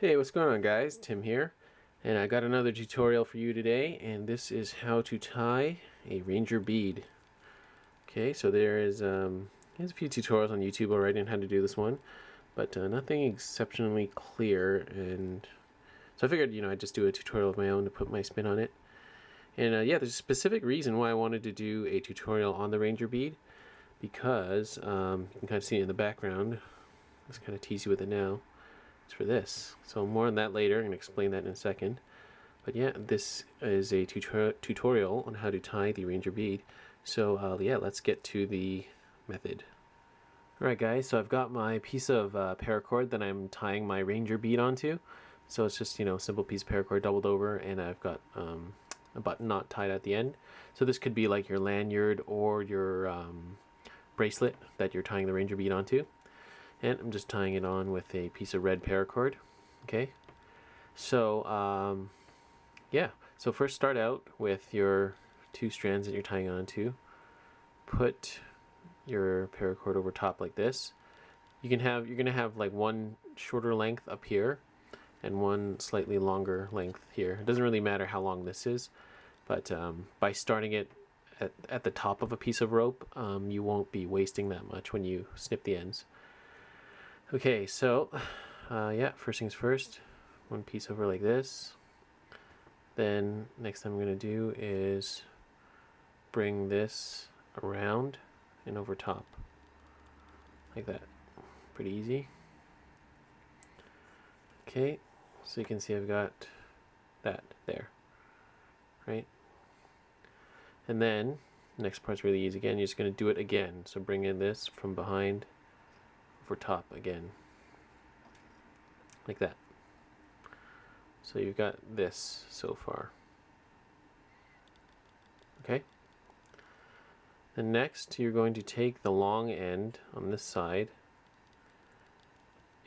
Hey, what's going on, guys? Tim here, and I got another tutorial for you today, and this is how to tie a ranger bead. Okay, so there's a few tutorials on YouTube already on how to do this one, but nothing exceptionally clear, and so I figured, I'd just do a tutorial of my own to put my spin on it. And yeah, there's a specific reason why I wanted to do a tutorial on the ranger bead, because you can kind of see it in the background. Let's kind of tease you with it now. For this. So more on that later. I'm going to explain that in a second. But yeah, this is a tutorial on how to tie the ranger bead. So yeah, let's get to the method. Alright guys, so I've got my piece of paracord that I'm tying my ranger bead onto. So it's just, a simple piece of paracord doubled over, and I've got a button knot tied at the end. So this could be like your lanyard or your bracelet that you're tying the ranger bead onto. And I'm just tying it on with a piece of red paracord. Okay, so yeah, so first start out with your two strands that you're tying onto. Put your paracord over top like this. You're gonna have like one shorter length up here and one slightly longer length here. It doesn't really matter how long this is, but by starting it at the top of a piece of rope, you won't be wasting that much when you snip the ends. Okay, so yeah, first things first, one piece over like this. Then next thing I'm going to do is bring this around and over top, like that. Pretty easy. Okay, so you can see I've got that there, right? And then the next part's really easy again. You're just going to do it again. So bring in this from behind over top again, like that. So you've got this so far. Okay. And next you're going to take the long end on this side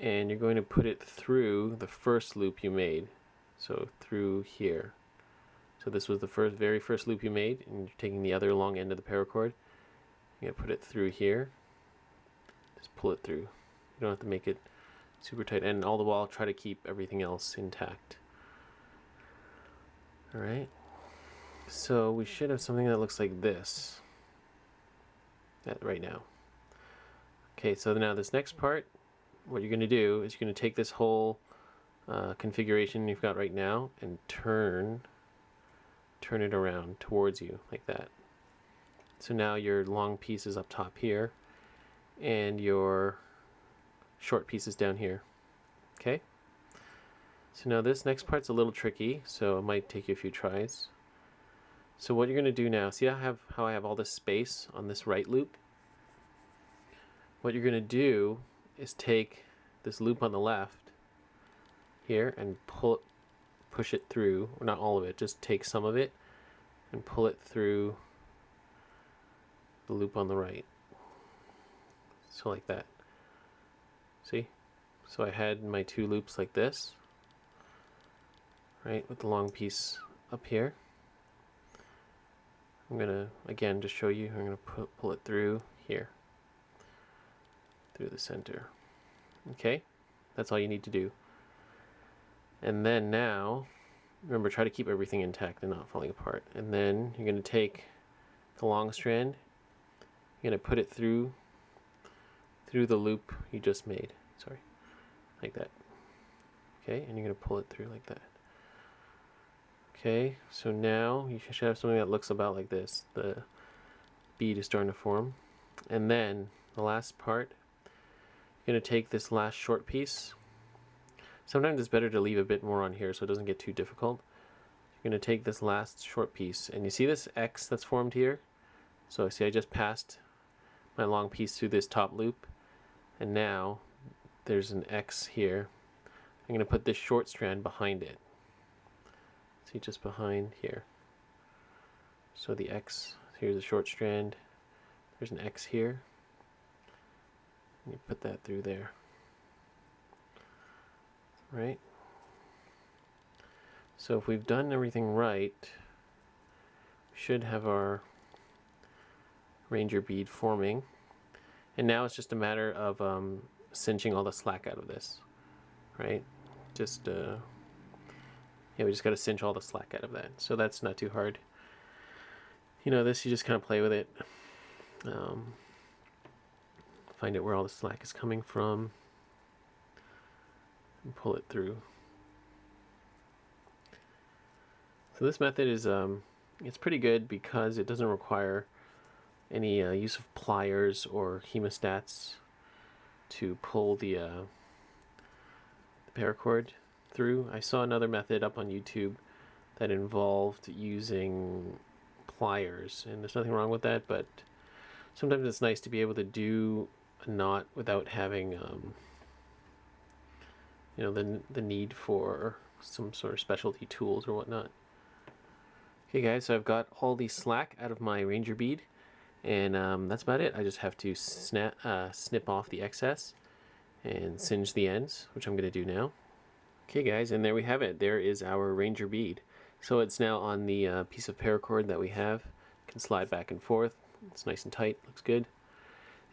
and you're going to put it through the first loop you made. So through here. So this was the very first loop you made, and you're taking the other long end of the paracord. You're going to put it through here. Just pull it through. You don't have to make it super tight, and all the while try to keep everything else intact. Alright, so we should have something that looks like this right now. Okay, so now this next part, what you're going to do is you're going to take this whole configuration you've got right now and turn it around towards you like that. So now your long piece is up top here and your short piece is down here. Okay, so now this next part's a little tricky, so it might take you a few tries. So what you're going to do now, see how I have all this space on this right loop? What you're going to do is take this loop on the left here and push it through, or not all of it, just take some of it and pull it through the loop on the right. So like that. See? So I had my two loops like this, right, with the long piece up here. I'm gonna, again, just show you, I'm gonna pull it through here, through the center. Okay, that's all you need to do. And then now, remember, try to keep everything intact and not falling apart. And then you're gonna take the long strand, you're gonna put it through the loop you just made. Sorry, like that. Okay, and you're gonna pull it through like that. Okay, so now you should have something that looks about like this. The bead is starting to form. And then the last part, you're going to take this last short piece. Sometimes it's better to leave a bit more on here so it doesn't get too difficult. You're going to take this last short piece, and you see this X that's formed here? So see, I just passed my long piece through this top loop, and now there's an X here. I'm going to put this short strand behind it. See, just behind here. So the X, here's a short strand, there's an X here, and you put that through there, right? So if we've done everything right, we should have our ranger bead forming, and now it's just a matter of cinching all the slack out of this, right? just yeah, we just got to cinch all the slack out of that. So that's not too hard. You know, this you just kind of play with it. Find out where all the slack is coming from and pull it through. So this method is it's pretty good because it doesn't require any use of pliers or hemostats to pull the paracord through. I saw another method up on YouTube that involved using pliers, and there's nothing wrong with that, but sometimes it's nice to be able to do a knot without having you know, the need for some sort of specialty tools or whatnot. Okay guys, so I've got all the slack out of my Ranger bead, and that's about it. I just have to snip off the excess and singe the ends, which I'm going to do now. Okay guys, and there we have it. There is our Ranger bead. So it's now on the piece of paracord that we have. It can slide back and forth. It's nice and tight, looks good.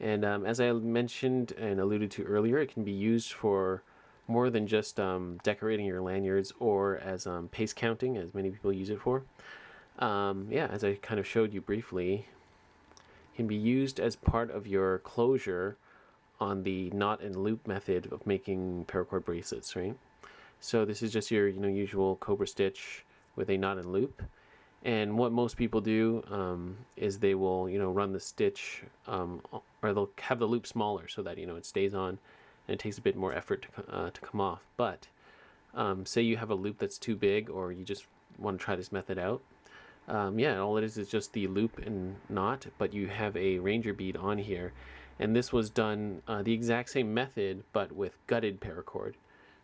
And as I mentioned and alluded to earlier, it can be used for more than just decorating your lanyards or as pace counting, as many people use it for. Yeah, as I kind of showed you briefly, it can be used as part of your closure on the knot and loop method of making paracord bracelets, right? So this is just your usual cobra stitch with a knot and loop. And what most people do is they will run the stitch or they'll have the loop smaller so that it stays on and it takes a bit more effort to come off. But say you have a loop that's too big, or you just want to try this method out. Yeah, all it is just the loop and knot, but you have a Ranger bead on here, and this was done the exact same method but with gutted paracord,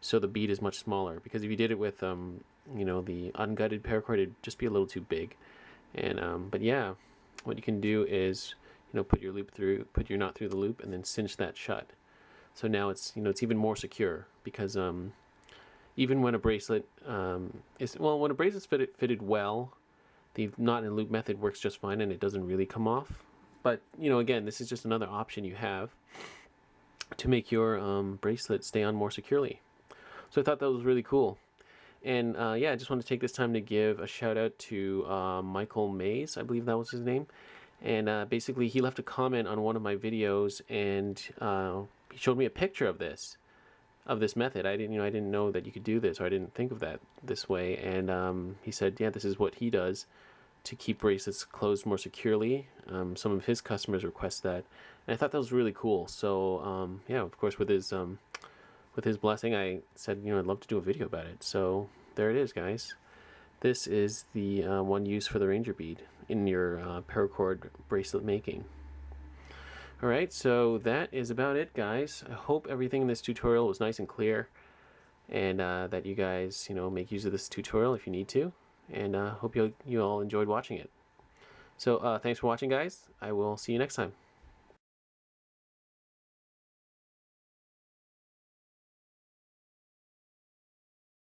so the bead is much smaller, because if you did it with the ungutted paracord, it'd just be a little too big. And but yeah, what you can do is put your knot through the loop and then cinch that shut. So now it's it's even more secure, because even when a bracelet when a bracelet's fitted well, the knot and loop method works just fine and it doesn't really come off. But again, this is just another option you have to make your bracelet stay on more securely. So I thought that was really cool. And yeah, I just want to take this time to give a shout out to Michael Mays, I believe that was his name. And basically he left a comment on one of my videos, and he showed me a picture of this method. I didn't know that you could do this, or I didn't think of that this way. And he said, yeah, this is what he does to keep bracelets closed more securely. Some of his customers request that, and I thought that was really cool. So yeah, of course, with his blessing, I said, I'd love to do a video about it. So there it is, guys. This is the one used for the Ranger bead in your paracord bracelet making. Alright, so that is about it, guys. I hope everything in this tutorial was nice and clear, and that you guys make use of this tutorial if you need to, and hope you all enjoyed watching it. So thanks for watching, guys. I will see you next time.